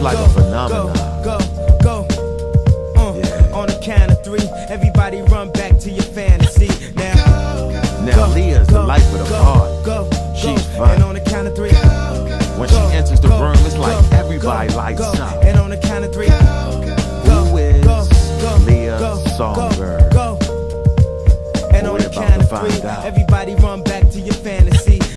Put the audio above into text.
like a phenomenon. Go. On the count of three, everybody run back to your fantasy. Now Leah's the life of the party. She's fun. And on the count of three, when she enters the room, it's like everybody lights up. And on the count of three, who is Leah Songbird? And on the count of three, everybody run